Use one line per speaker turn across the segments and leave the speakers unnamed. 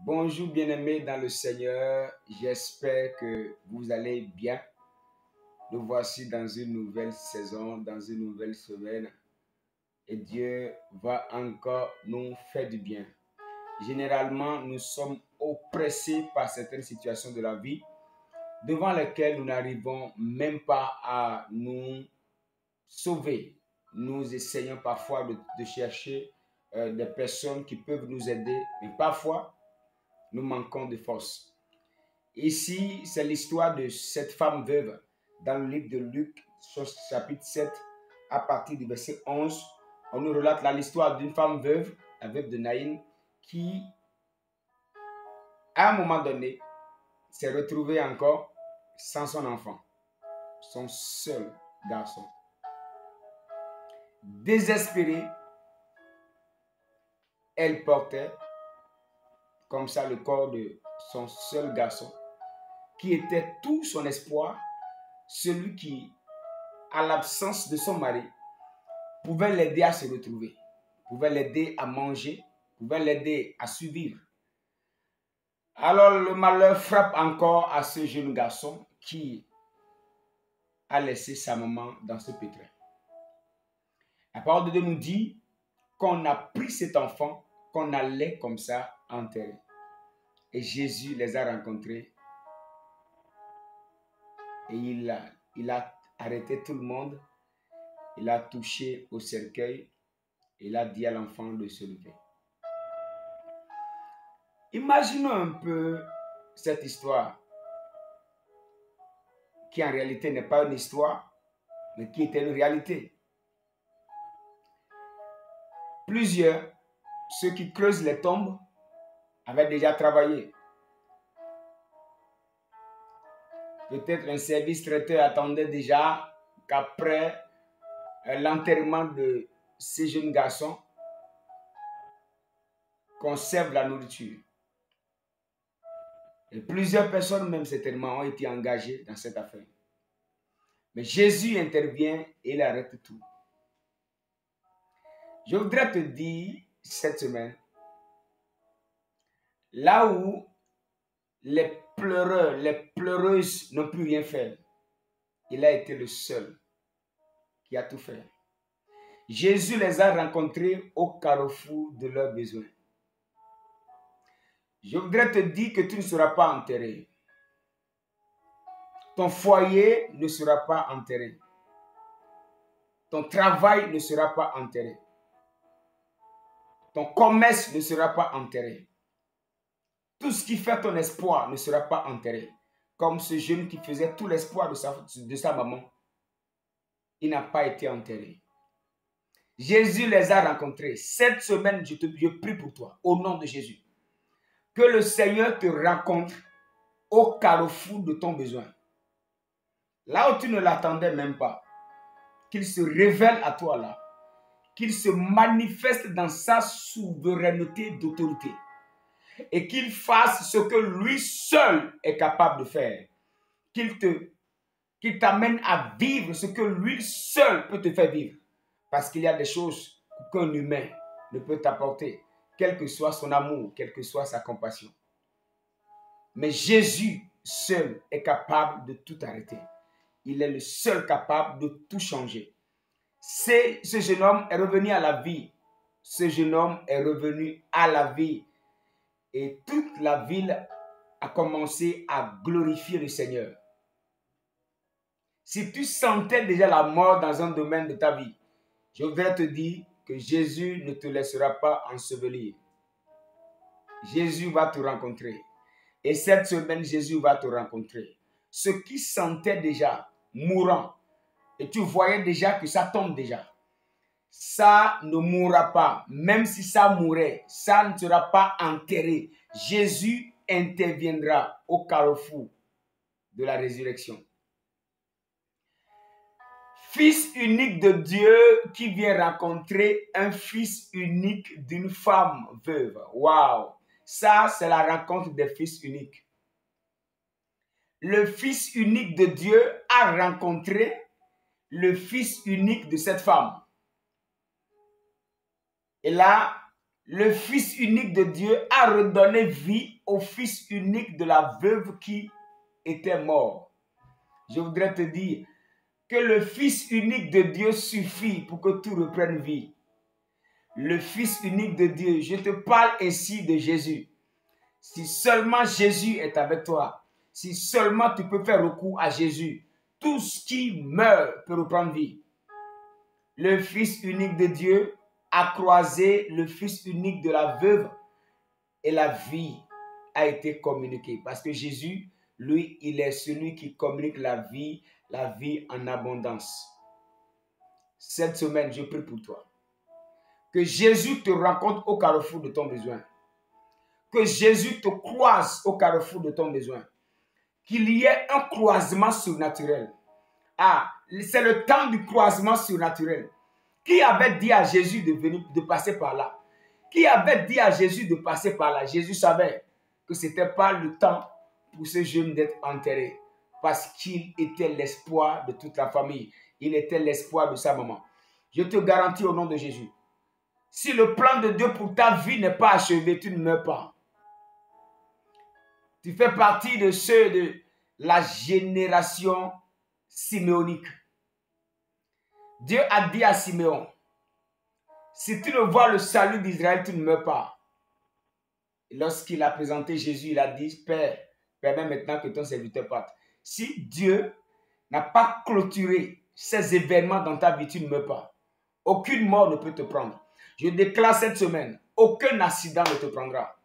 Bonjour bien-aimés dans le Seigneur, j'espère que vous allez bien. Nous voici dans une nouvelle saison, dans une nouvelle semaine et Dieu va encore nous faire du bien. Généralement, nous sommes oppressés par certaines situations de la vie devant lesquelles nous n'arrivons même pas à nous sauver. Nous essayons parfois de chercher des personnes qui peuvent nous aider, mais parfois, nous manquons de force. Ici, c'est l'histoire de cette femme veuve dans le livre de Luc, chapitre 7, à partir du verset 11. On nous relate l'histoire d'une femme veuve, la veuve de Naïn, qui, à un moment donné, s'est retrouvée encore sans son enfant, son seul garçon. Désespérée, elle portait comme ça le corps de son seul garçon, qui était tout son espoir, celui qui, à l'absence de son mari, pouvait l'aider à se retrouver, pouvait l'aider à manger, pouvait l'aider à survivre. Alors le malheur frappe encore à ce jeune garçon qui a laissé sa maman dans ce pétrin. La parole de Dieu nous dit qu'on a pris cet enfant, qu'on allait comme ça enterrer. Et Jésus les a rencontrés et il a arrêté tout le monde. Il a touché au cercueil. Il a dit à l'enfant de se lever. Imaginons un peu cette histoire qui en réalité n'est pas une histoire, mais qui était une réalité. Plusieurs, ceux qui creusent les tombes, avaient déjà travaillé. Peut-être un service traiteur attendait déjà qu'après l'enterrement de ces jeunes garçons, qu'on serve la nourriture. Et plusieurs personnes, même certainement, ont été engagées dans cette affaire. Mais Jésus intervient et il arrête tout. Je voudrais te dire cette semaine, là où les pleureurs, les pleureuses n'ont plus rien fait, il a été le seul qui a tout fait. Jésus les a rencontrés au carrefour de leurs besoins. Je voudrais te dire que tu ne seras pas enterré. Ton foyer ne sera pas enterré. Ton travail ne sera pas enterré. Ton commerce ne sera pas enterré. Tout ce qui fait ton espoir ne sera pas enterré. Comme ce jeune qui faisait tout l'espoir de sa maman. Il n'a pas été enterré. Jésus les a rencontrés. Cette semaine, je prie pour toi, au nom de Jésus. Que le Seigneur te rencontre au carrefour de ton besoin. Là où tu ne l'attendais même pas. Qu'il se révèle à toi là. Qu'il se manifeste dans sa souveraineté d'autorité. Et qu'il fasse ce que lui seul est capable de faire. Qu'il t'amène à vivre ce que lui seul peut te faire vivre. Parce qu'il y a des choses qu'un humain ne peut t'apporter, quel que soit son amour, quelle que soit sa compassion. Mais Jésus seul est capable de tout arrêter. Il est le seul capable de tout changer. Ce jeune homme est revenu à la vie. Ce jeune homme est revenu à la vie. Et toute la ville a commencé à glorifier le Seigneur. Si tu sentais déjà la mort dans un domaine de ta vie, je voudrais te dire que Jésus ne te laissera pas ensevelir. Jésus va te rencontrer. Et cette semaine, Jésus va te rencontrer. Ceux qui sentaient déjà mourant, et tu voyais déjà que ça tombe déjà, ça ne mourra pas. Même si ça mourait, ça ne sera pas enterré. Jésus interviendra au carrefour de la résurrection. Fils unique de Dieu qui vient rencontrer un fils unique d'une femme veuve. Waouh! Ça, c'est la rencontre des fils uniques. Le fils unique de Dieu a rencontré le fils unique de cette femme. Et là, le Fils unique de Dieu a redonné vie au Fils unique de la veuve qui était mort. Je voudrais te dire que le Fils unique de Dieu suffit pour que tout reprenne vie. Le Fils unique de Dieu, je te parle ainsi de Jésus. Si seulement Jésus est avec toi, si seulement tu peux faire recours à Jésus, tout ce qui meurt peut reprendre vie. Le Fils unique de Dieu a croisé le Fils unique de la veuve et la vie a été communiquée. Parce que Jésus, lui, il est celui qui communique la vie en abondance. Cette semaine, je prie pour toi. Que Jésus te rencontre au carrefour de ton besoin. Que Jésus te croise au carrefour de ton besoin. Qu'il y ait un croisement surnaturel. Ah, c'est le temps du croisement surnaturel. Qui avait dit à Jésus de passer par là? Qui avait dit à Jésus de passer par là? Jésus savait que ce n'était pas le temps pour ce jeune d'être enterré. Parce qu'il était l'espoir de toute la famille. Il était l'espoir de sa maman. Je te garantis au nom de Jésus. Si le plan de Dieu pour ta vie n'est pas achevé, tu ne meurs pas. Tu fais partie de ceux de la génération siméonique. Dieu a dit à Siméon, si tu ne vois le salut d'Israël, tu ne meurs pas. Et lorsqu'il a présenté Jésus, il a dit, Père, permets maintenant que ton serviteur parte. Si Dieu n'a pas clôturé ces événements dans ta vie, tu ne meurs pas. Aucune mort ne peut te prendre. Je déclare cette semaine, aucun accident ne te prendra.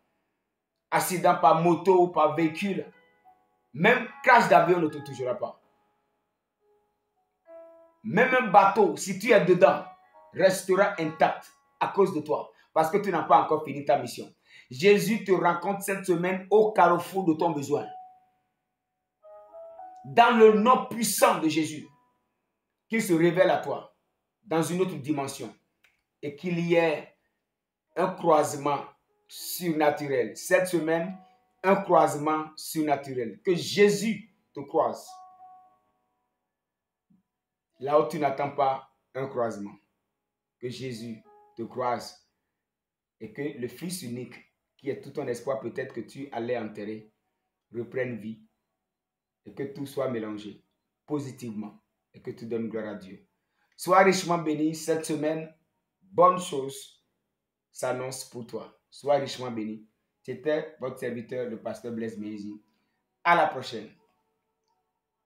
Accident par moto ou par véhicule, même crash d'avion ne te touchera pas. Même un bateau, si tu es dedans, restera intact à cause de toi. Parce que tu n'as pas encore fini ta mission. Jésus te rencontre cette semaine au carrefour de ton besoin. Dans le nom puissant de Jésus, qu'il se révèle à toi dans une autre dimension. Et qu'il y ait un croisement surnaturel. Cette semaine, un croisement surnaturel. Que Jésus te croise. Là où tu n'attends pas un croisement. Que Jésus te croise. Et que le Fils unique, qui est tout ton espoir, peut-être que tu allais enterrer, reprenne vie. Et que tout soit mélangé positivement. Et que tu donnes gloire à Dieu. Sois richement béni cette semaine. Bonne chose s'annonce pour toi. Sois richement béni. C'était votre serviteur, le pasteur Blaise Mézi. À la prochaine.